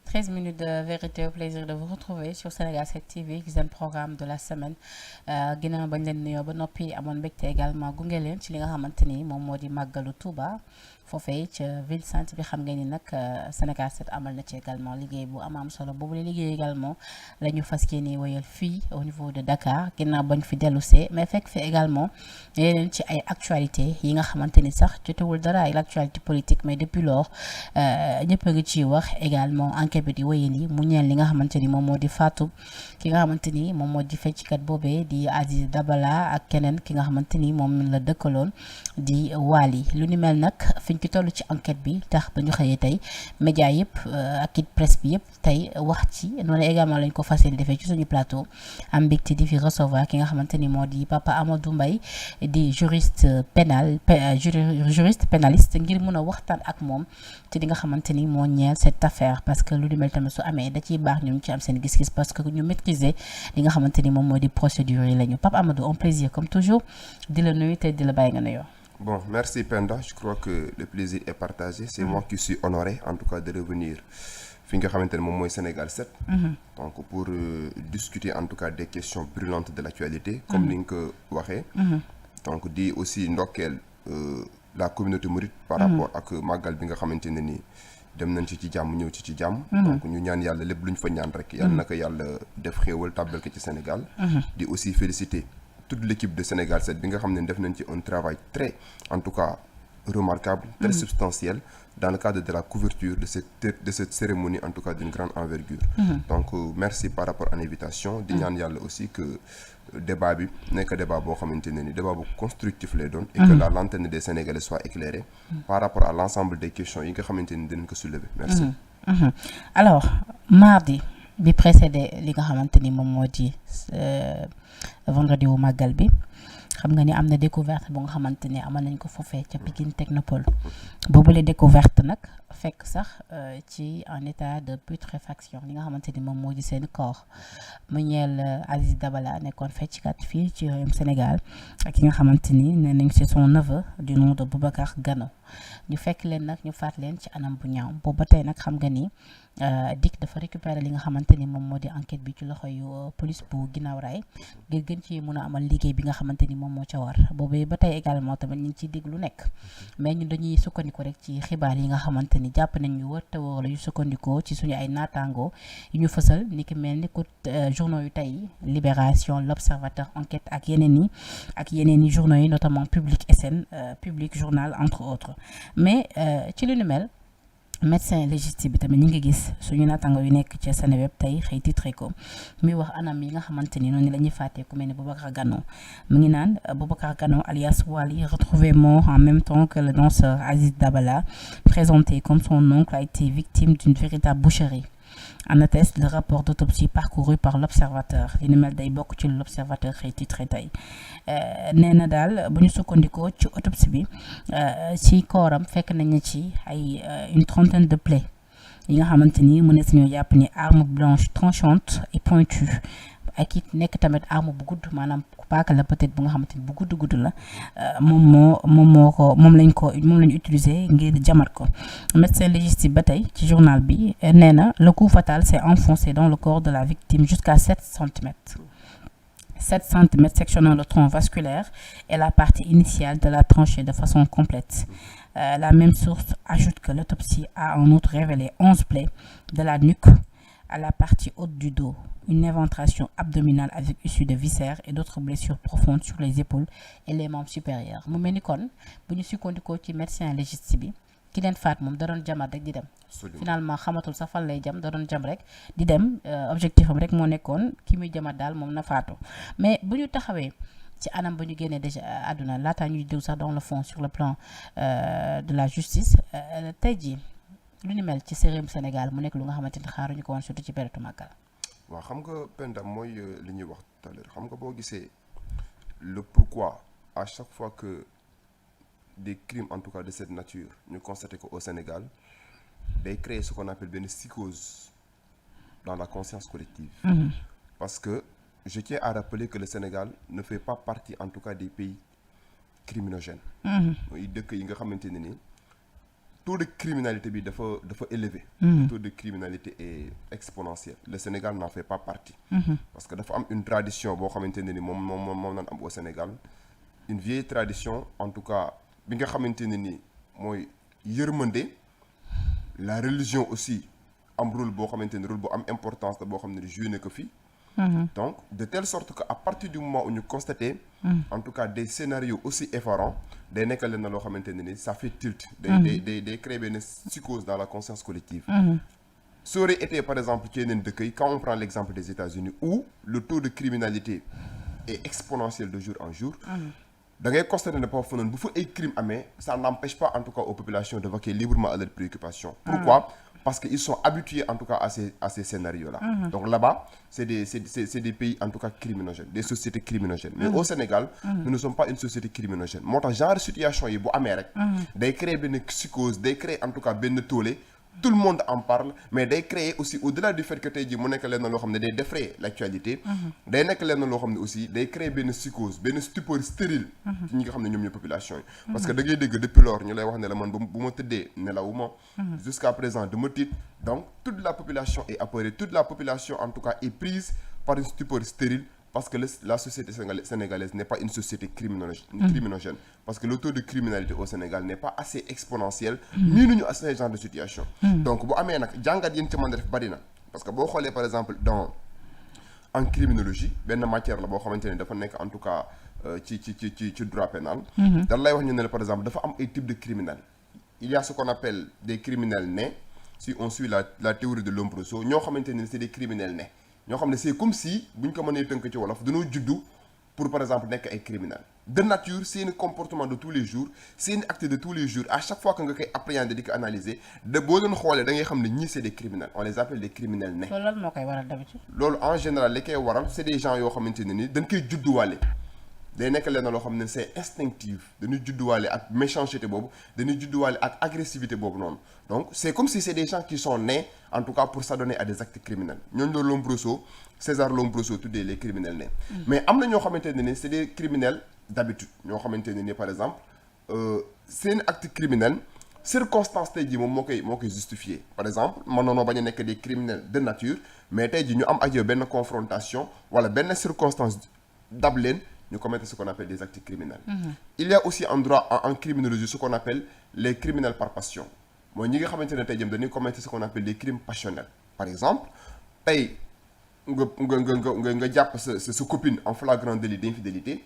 13 minutes de vérité au plaisir de vous retrouver sur Sénégal 7 TV ci seen programme de la semaine ginnaaw bañ leen nuyoo ba noppi amoon mbégte également gunge leen ci li nga xamante ni moom moo di màggalu Touba foofee ca ville sainte bi xam ngeen ni nag Sénégal 7 amal na ci également liggéey bu am solo boobu la liggéey également la ñu fas yéene wéyal fii au niveau de Dakar ginnaaw bañ fi dellusee mais fekk fi également yeneen ci ay actualité yi nga xamante ni sax jotewul dara ak l'actualité politique mais depuis lors ñëpp a ngi ciy wax également enquête bi di wéyal yi mu ñeel li nga xamante ni moom moo di faatu ki nga xamante ni moom moo di fecckat boobee di Aziz Dabala ak keneen ki nga xamante ni moom la dëkkaloon di Wally lu ni mel nag fiñ ci toll ci enquête bi tax ba ñu xëyee tey média yëpp ak it presse bi yëpp tey wax ci noonu également lañ ko fas yéene defee ci suñu plateau am mbégte di fi recevoir ki nga xamante ni moo di Papa Amadou Mbaye di juriste pénaliste ngir mun a waxtaan ak moom ci li nga xamante ni moo ñeel cette affaire parce que lu ni mel tamit su amee da ciy baax ñoom ci am seen gis-gis parce que ñu maîtriser li nga xamante ni moom moo di procédure yi la ñu Papa Amadou un plaisir comme toujours di la nuyu te di la bàyyi nga nuyoo. Bon, merci Penda. Je crois que le plaisir est partagé. C'est moi qui suis honoré, en tout cas, de revenir fi nga xamante ne moom mooy Sénégal 7. Donc pour discuter en tout cas des questions brûlantes de l'actualité, comme ni nga ko waxee. Donc di aussi ndokkeel la communauté mouride par rapport ak màggal bi nga xamante ne ni dem nañ ci jàmm ñëw ci jàmm. Donc ñu ñaan yàlla lépp lu ñu fa ñaan rek yàlla na ko yàlla def xéewal tàbbal ko ci Sénégal. di aussi féliciter toute l'équipe de Sénégal 7 bi nga xam ne def nañ ci un travail très en tout cas remarquable, très substantiel dans le cadre de la couverture de cette cérémonie en tout cas d'une grande envergure. Donc merci par rapport à l'invitation di ñaan yàlla aussi que débat bi nekk débat boo xamante ne ni débat bu constructif lay doon et que la lanterne des Sénégalais soit éclairée par rapport à l'ensemble des questions yi nga xamante ni dinañ ko soulever. Merci. Alors mardi bi précédé li nga xamante ni moom moo di vendredi wu màggal bi xam nga ni am na découverte bu nga xamante ni amal nañ ko foofee ca Pikine Technopole boobule découverte nag fekk sax ci en état de putréfaction li nga xamante ni moom moo di seen corps mu ñeel Aziz Dabala nekkoon fecckat fii ci réewum Sénégal ak ki nga xamante ni nee nañ c'est son neveu du nom de Boubacar Gano ñu fekk leen nag ñu faat leen ci anam bu ñaaw boobu ba tey nag xam nga ni DIC dafa récupérer li nga xamante ni moom moo di enquête bi ci loxo yu police bu ginnaaw raay ngir gën ci mun a amal liggéey bi nga xamante ni moom moo ca war boobu ba tey également tamit ñu ngi ciy dégg lu nekk mais ñun dañuy sukkandiku rek ci xibaar yi nga xamante ni jàpp nañ ñu wër te wóor la yu sukkandikoo ci suñu ay naataangoo yu ñu fësal ni ki mel ni ko journaux yu tey Libération L'Observateur Enquête ak yeneen i journaux yi notamment Public SN Public Journal entre autres mais ci lu ni mel médecin légiste bi tamit ñi ngi gis suñu naataango yu nekk ci Seneweb tey xëy titré ko muy wax anam yi nga xamante ni noonu la ñuy fàttee ku mel ne Boubacar Gano mu ngi naan Boubacar Gano alias Wally retrouvé mort en même temps que le danseur Aziz Dabala présenté comme son oncle a été victime d'une véritable boucherie. En atteste le rapport d'autopsie parcouru par l'Observateur li ni mel day bokk ci l'Observateur xëy titré tey nee na daal bu ñu sukkandikoo ci autopsie bi ci kooram fekk nañu ci ay une trentaine de plaies yi nga xamante ni mën na si ñoo jàpp ni arme blanche tranchante et pointue ak it nekk tamit arme bu gudd maanaam paaka la peut-être bu nga xamante ni bu gudd la moom lañ utiliser ngir jamat ko médecin légiste ba tey ci journal bi nee na le coup fatal s'est enfoncé dans le corps de la victime jusqu'à 7 centimètres sectionnant le tronc vasculaire et la partie initiale de la tranchée de façon complète. La même source ajoute que l'autopsie a en outre révélé 11 plaies de la nuque à la partie haute du dos, une éventration abdominale avec issue de viscères et d'autres blessures profondes sur les épaules et les membres supérieurs. mu mel ni kon bu ñu sukkandikoo ci médecin légiste bi ki leen faat moom da doon jamaat rek di dem. Finalement xamatul sa fan lay jam da doon jam rek di dem objectif am rek moo nekkoon ki muy jamaat daal moom na faatu mais bu ñu taxawee ci anam ba ñu génnee déjà àdduna laataa ñuy déglu sax dans le fond sur le plan de la justice tey jii lu ni mel ci réewum Sénégal mu nekk lu nga xamante ni xaaruñu ko woon surtout ci période màggal. waaw xam nga Penda mooy li ñuy wax tout à l'heure xam nga boo gisee le pourquoi à chaque fois que des crimes en tout cas de cette nature ñu constaté ko au Sénégal day créer ce qu'on appelle benn psychose dans la conscience collective. Parce que je tiens à rappeler que le Sénégal ne fait pas partie en tout cas des pays criminogènes. mooy dëkk yi nga xamante ne ni taux de criminalité bi dafa élevé. Le taux de criminalité est exponentiel. Le Sénégal n'en fait pas partie. Parce que dafa am une tradition boo xamante ne ni moom naan am au Sénégal une vieille tradition en tout cas bi nga xamante ne ni mooy yërmande. La religion aussi am rôle boo xamante ne rôle bu am importance la boo xam ne joué na ko fii. Donc de telle sorte que à partir du moment où ñu constaté en tout cas des scénarios aussi effarants day nekk leen na loo xamante ne ni ça fait tilt. day créer benn psychose dans la conscience collective. Ça aurait été par exemple ci yeneen dëkk yi quand on prend l'exemple des États-Unis où le taux de criminalité est exponentiel de jour en jour. Da ngay constater ne foofu noonu bu fa ay crime amee ça n'empêche pas en tout cas aux populations de vaquer librement à leurs préoccupations. Pourquoi? Parce qu'ils sont habitués en tout cas à ces scénarios-là. Donc là-bas, c'est des pays en tout cas criminogènes, des sociétés criminogènes. Mais au Sénégal, nous ne sommes pas une société criminogène. Moo tax genre situation yi bu amee rek day créer benn psychose, day créer en tout cas benn tollé. Tout le monde en parle mais day créer aussi au-delà du fait que tey jii mu nekk leen na loo xam ne day défrayer l'actualité. day nekk leen na loo xam ne aussi day créer benn psychose benn stupeur stérile. ci ñi nga xam ne ñoom ñooy population yi. parce que da ngay dégg depuis lors ñu lay wax ne la man bu ma tëddee nelawuma. jusqu'à présent dama tiit donc toute la population est apeurée toute la population en tout cas est prise par une stupeur stérile. Parce que la société sénégalaise n'est pas une société criminogène. Parce que le taux de criminalité au Sénégal n'est pas assez exponentiel. Nii nañu à ce genre de situation. Donc bu amee nag jàngat yi ñu ci mën a def bari na. Parce que boo xoolee par exemple en criminologie benn matière la boo xamante ne dafa nekk en tout cas ci droit pénal. dañ lay wax ñu ne par exemple dafa am ay types de criminels. Il y a ce qu'on appelle des criminels nés si on suit la théorie de Lombroso ñoo xamante ne c'est des criminels nés. ñoo xam ne c'est comme si bu ñu ko mënee tënk ci wolof dañoo juddu pour par exemple nekk ay criminels de nature seen comportement de tous les jours seen acte de tous les jours à chaque fois que nga koy appréhender di ko analyser de boo leen xoolee da ngay xam ne ñii c'est des criminels on les appelle des criminels nés. loolu lan moo koy waral d'habitude. loolu en général li koy waral c'est des gens yoo xamante ne ni dañ koy judduwaale. day nekk leen loo xam ne c'est instinctif dañuy judduwaale ak méchanceté boobu dañuy judduwaale ak agressivité boobu noonu donc c'est comme si c'est des gens qui sont nés en tout cas pour s'adonner à des actes criminels ñooñu la Lombroso César Lombroso tuddee les criminels nés. Mais am na ñoo xamante ne ni c'est des criminels d'habitude ñoo xamante ne ni par exemple seen acte criminel circonstance tey jii moom moo koy justifier par exemple mën noonoo bañ a nekk des criminels de nature mais tey jii ñu am ak yow benn confrontation wala benn circonstance dab leen ñu commettre ce qu'on appelle des actes criminels. Il y a aussi en droit en criminologie ce qu'on appelle les criminels par passion mooy ñi nga xamante ne tey jëm dañuy commettre ce qu'on appelle des crimes passionnels par exemple tey nga jàpp sa copine en flagrant délit d'infidélité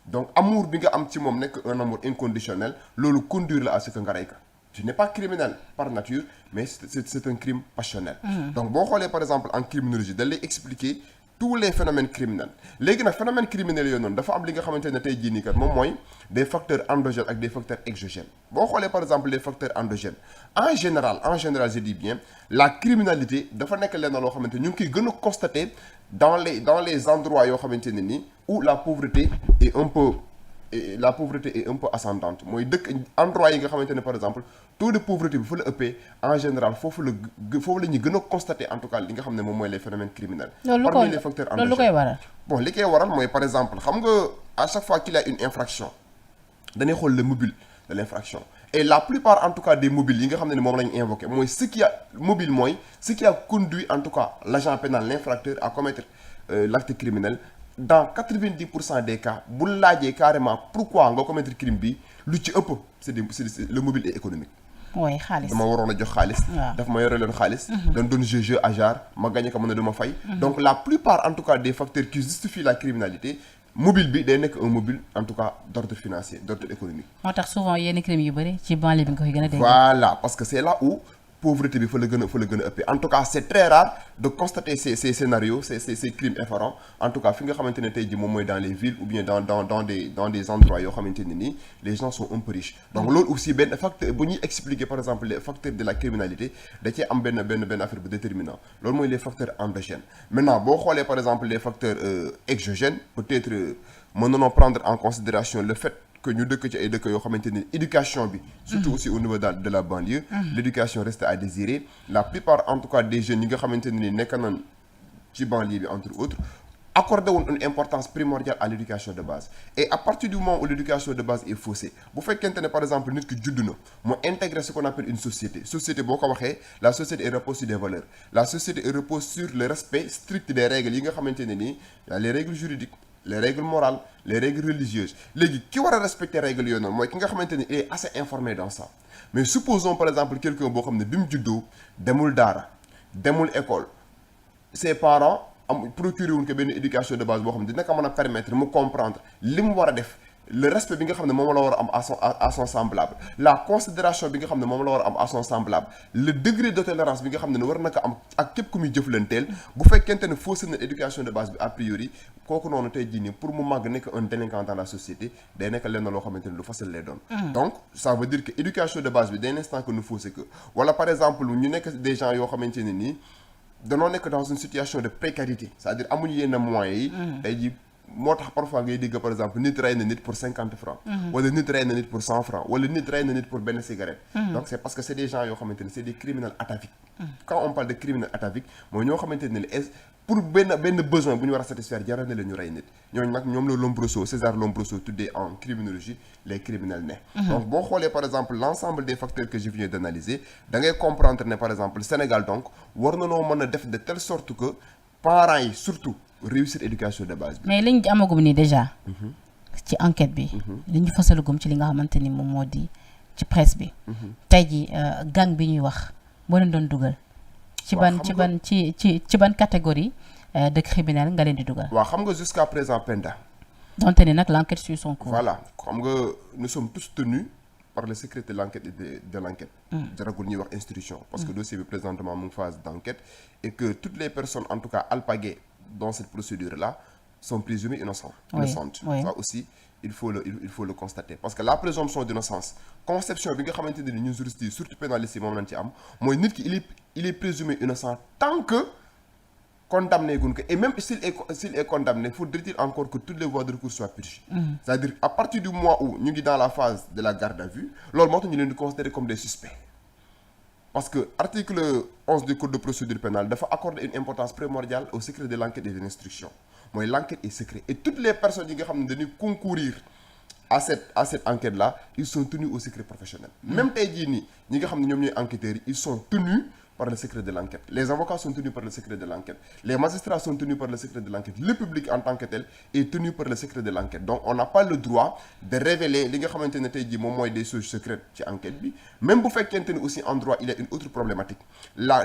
donc amour bi nga am ci moom nekk un amour inconditionnel loolu conduire la à ce que nga rey ka tu n'es pas criminel par nature mais c'est un crime passionnel. Donc boo xoolee par exemple en criminologie da lay expliquer tous les phénomènes criminels léegi nag phénomènes criminels yooyu noonu dafa am li nga xamante ne tey jii nii kat moom mooy des facteurs endogènes ak des facteurs exogènes boo xoolee par exemple les facteurs endogènes en général je dis bien la criminalité dafa nekk leen loo xamante ñu ngi koy gën a constater dans les endroits yoo xamante ne nii où la pauvreté est un peu ascendante mooy dëkk endroit yi nga xamante ne par exemple taux de pauvreté bi fa la ëppee en général foofu la ñuy gën a constater en tout cas li nga xam ne moom mooy les phénomènes criminels. Parmi les facteurs endogènes loolu lu koy waral. Bon li koy waral mooy par exemple xam nga à chaque fois qu'il y a une infraction dañuy xool le mobile de l'infraction et la plupart en tout cas des mobiles yi nga xam ne moom la ñu invoqué mooy ce qui a conduit en tout cas l'agent pénal l'infracteur à commettre l'acte criminel. Dans 90% des cas bu laajee carrément pourquoi nga commettre crime bi lu ci ëpp c'est le mobile est économique. oui xaalis dama waroon a jox xaalis. daf ma yore leen xaalis. dañ doon jeu hasard ma gagné ko mën na dama fay. Donc la plupart en tout cas des facteurs qui justifient la criminalité mobile bi day nekk un mobile en tout cas d'ordre financier d'ordre économique. moo tax souvent yenn crimes yu bëri ci banlieue bi nga koy gën a dégg. Voilà parce que c'est là où pauvreté bi fa la gën a ëppee en tout cas c'est très rare de constater ces scénarios ces crimes effarants en tout cas fi nga xamante ne tey jii moom mooy dans les villes ou bien dans des endroits yoo xamante ne nii les gens sont un peu riches donc loolu aussi benn facteur bu ñuy expliquer par exemple les facteurs de la criminalité da cee am benn affaire bu déterminant loolu mooy les facteurs endogènes maintenant boo xoolee par exemple les facteurs exogènes peut-être mën nañoo prendre en considération le fait que ñu dëkk ci ay dëkk yoo xamante ni éducation bi surtout aussi au niveau de la banlieue l'éducation reste à désirer la plupart en tout cas des jeunes yi nga xamante ne ni nekk nañ ci banlieue bi entre autres accordé woon une importance primordiale à l'éducation de base et à partir du moment où l'éducation de base est faussée bu fekkente ne par exemple nit ki judd na mu intégrer ce qu'on appelle une société boo ko waxee la société elle repose sur des valeurs la société elle repose sur le respect strict des règles yi nga xamante ne nii y a les règles juridiques les règles morales les règles religieuses léegi ki war a respecter règles yooyu noonu mooy ki nga xamante ne il est assez informé dans ça mais supposons par exemple quelqu'un boo xam ne bi mu juddoo demul daara demul école ses parents procuré wuñ ko benn éducation de base boo xam ne dina ko mën a permettre mu comprendre li mu war a def le respect bi nga xam ne moom la war a am à son semblable la considération bi nga xam ne moom la war a am à son semblable le degré de tolérance bi nga xam ne war na ko am ak képp ku muy jëflanteel bu fekkente ne faussé na éducation de base bi a priori kooku noonu tey jii nii pour mu màgg nekk un délinquant dans la société day nekk lenn loo xamante ne lu facile lay doon donc ça veut dire que éducation de base bi dès l'instant que nous faussé que wala par exemple ñu nekk des gens yoo xamante ne nii danoo nekk dans une situation de précarité c'est-à-dire amuñu yenn moyens yi tey jii moo tax parfois ngay dégg par exemple nit rey na nit pour 50 francs wala nit rey na nit pour 100 francs wala nit rey na nit pour benn cigarette donc c'est parce que c'est des gens yoo xamante ne c'est des criminels ataviques quand on parle de criminels ataviques mooy ñoo xamante ne pour benn besoin bu ñu war a satisfaire jaral na leen ñu rey nit ñooñu nag ñoom la Lombroso César Lombroso tuddee en criminologie les criminels nés donc boo xoolee par exemple l'ensemble des facteurs que je viens d'analyser da ngay comprendre ne par exemple Sénégal donc war na noo mën a def de telle sorte que parents yi surtout réussir éducation de base bi. mais liñ amagum nii déjà. ci enquête bi. li ñu fasalagum ci li nga xamante ni moom moo di ci presse bi. tey jii gang bi ñuy wax boo leen doon dugal. ci ban catégorie de criminel nga leen di dugal. waaw xam nga jusqu'à présent Penda. donte ni nag l'enquête suit son cours. voilà xam nga nous sommes tous tenus par le secret de l'enquête et de l'enquête. jaragul ñuy wax instruction. parce que dossier bi présentement mu ngi phase d'enquête et que toutes les personnes en tout cas alpaguées dans cette procédure-là sont présumées innocentes. Oui. Ça aussi il faut le constater parce que la présomption d'innocence conception bi nga xamante ne ñun juristes yi surtout pénalistes yi moom lañ ci am mooy nit ki il est présumé innocent tant que condamné gun ko et même s'il est condamné faudrait-il encore que toutes les voies de recours soient purgées. C'est-à-dire à partir du mois où ñu ngi dans la phase de la garde à vue loolu moo tax ñu leen di considérer comme des suspects. Parce que article 11 du code de procédure pénale dafa accorder une importance primordiale au secret de l'enquête et de l'instruction mooy l'enquête est secret et toutes les personnes yi nga xam ne dañuy concourir à cette enquête là ils sont tenus au secret professionnel. Même tey jii nii ñi nga xam ne ñoom ñooy enquêteurs yi ils sont tenus par le secret de l'enquête. Les avocats sont tenus par le secret de l'enquête. Les magistrats sont tenus par le secret de l'enquête. Le public en tant que tel est tenu par le secret de l'enquête. Donc on n'a pas le droit de révéler li nga xamante ne tey jii moom mooy des choses secrètes ci enquête bi même bu fekkente ne aussi en droit il y a une autre problématique la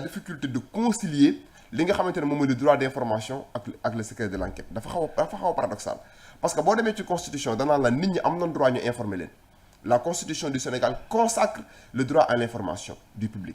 difficulté de concilier li nga xamante ne moom mooy le droit d'information ak le secret de l'enquête dafa xaw a paradoxal parce que boo demee ci constitution danaa la nit ñi am nañ droit ñu informer leen. La Constitution du Sénégal consacre le droit à l'information du public.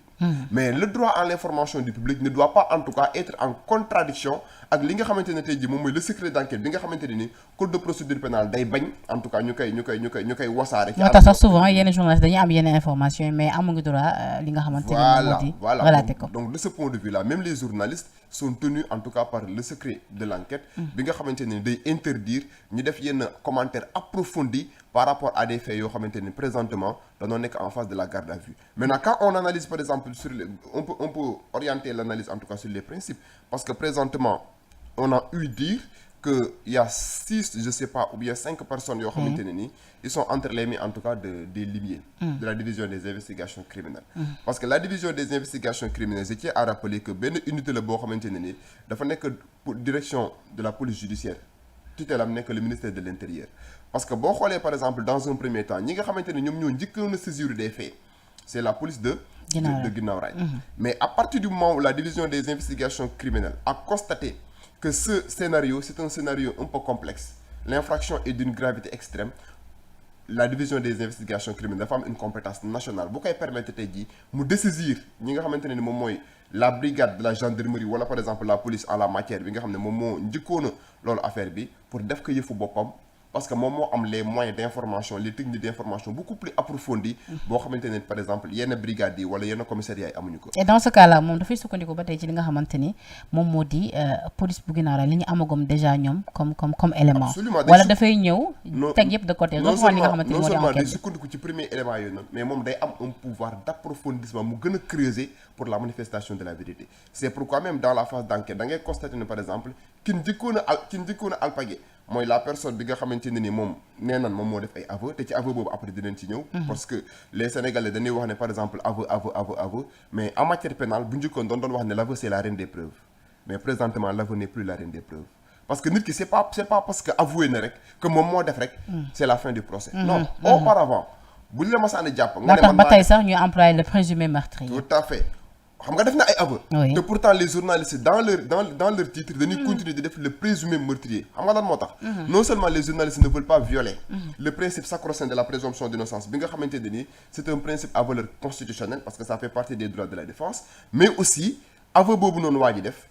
Mais le droit à l'information du public ne doit pas en tout cas être en contradiction ak li nga xamante ne tey jii moom mooy le secret d'enquête bi nga xamante ne ni code de procédure pénale day bañ en tout cas ñu koy wasaare. moo tax sax souvent yenn journalistes dañuy am yenn information yi mais amuñu droit li nga xamante ne moo di relater ko. Donc de ce point de vue là même les journalistes sont tenus en tout cas par le secret de l'enquête bi nga xamante ne day interdire ñu def yenn commentaires approfondis par rapport à des faits yoo xamante ni présentement dañoo nekk en phase de la garde à vue. Maintenant quand on analyse par exemple on peut orienter l'analyse en tout cas sur les principes parce que présentement on a eu dire que il y a 6 je sais pas ou bien 5 personnes yoo xamante ne ni ils sont entre les mains en tout cas des limiers de la division des investigations criminelles parce que la division des investigations criminelles je tiens à rappeler que benn unité la boo xamante ne ni dafa nekk direction de la police judiciaire tutelle am nekk le ministère de l'intérieur parce que boo xoolee par exemple dans un premier temps ñi nga xamante ne ñoom ñoo njëkkoon a saisir des faits c'est la police de Guinaw Rail mais à partir du moment où la division des investigations criminelles a constaté que ce scénario c'est un scénario un peu complexe l'infraction est d'une gravité extrême la division des investigations criminelles dafa am une compétence nationale bu koy permettre tey jii mu dessaisir ñi nga xamante ne ni moom mooy la brigade de la gendarmerie wala par exemple la police en la matière bi nga xam ne moom moo njëkkoona loolu affaire bi pour def ko yëfu boppam parce que moom moo am les moyens d'information les techniques d'information beaucoup plus approfondies boo xamante ne par exemple yenn brigades yi wala yenn commissariats yi amuñu ko. et dans ce cas là moom dafay sukkandiku ba tey ci li nga xamante ni moom moo di police bu Guinaw Rail li ñu amagum déjà ñoom comme élément. absolument wala dafay ñëw teg yëpp de côté. non non seulement day sukkandiku ci premier élément yooyu noonu mais moom day am un pouvoir d'approfondissement mu gën a creuser pour la manifestation de la vérité c'est pourquoi même dans la phase d'enquête da ngay constater ne par exemple njëkkoon a alpagé mooy la personne bi nga xamante ne ni moom nee nan moom moo def ay aveu te ci aveu boobu après dinañ ci ñëw. parce que les Sénégalais dañuy wax ne par exemple aveu mais en matière pénale bu njëkkoon doon wax ne l'aveu c'est la reine des preuves mais présentement l'aveu n'est plus la reine des preuves parce que nit ki c'est pas parce que avoué na rek que moom moo def rek. c'est la fin du procès. non auparavant bu ñu la masaane jàpp. nga ne man ba tey sax ñu employé le présumé meurtrier. tout à fait. xam nga def na ay aveu te pourtant les journalistes dans leur titre dañuy continuer di def le présumé meurtrier xam nga lan moo tax non seulement les journalistes ne veulent pas violer le principe sacro-saint de la présomption d'innocence bi nga xamante ne ni c'est un principe à valeur constitutionnelle parce que ça fait partie des droits de la défense mais aussi aveu boobu noonu waa ji def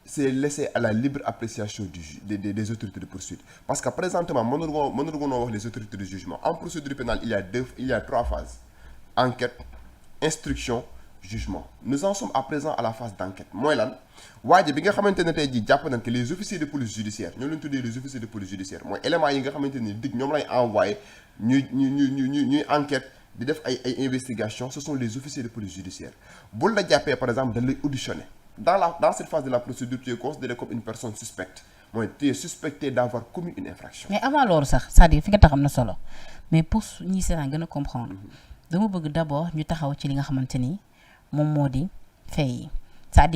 c'est laissé à la libre appréciation des autorités de poursuite parce que présentement mënuñu wax les autorités de jugement en procédure pénale il y a 3 phases enquête instruction jugement nous en sommes à présent à la phase d'enquête mooy lan waaje bi nga xamante ne tey jii jàpp nañ que les officiers de police judiciaire ñoo leen tuddee les officiers de police judiciaire mooy éléments yi nga xamante ni dig ñoom lay envoyé ñuy enquête di def ay investigation ce sont les officiers de police judiciaire bul la jàppee par exemple dañ lay auditionner dans cette phase de la procédure tu es considéré comme une personne suspecte mooy tu es suspecté d'avoir commis une infraction. mais avant loolu sax c'est-à-dire fi nga tax am na solo mais pour ñi seetaan gën a comprendre dama bëgg d'abord ñu taxaw ci li nga xamante ni moom moo di fay yi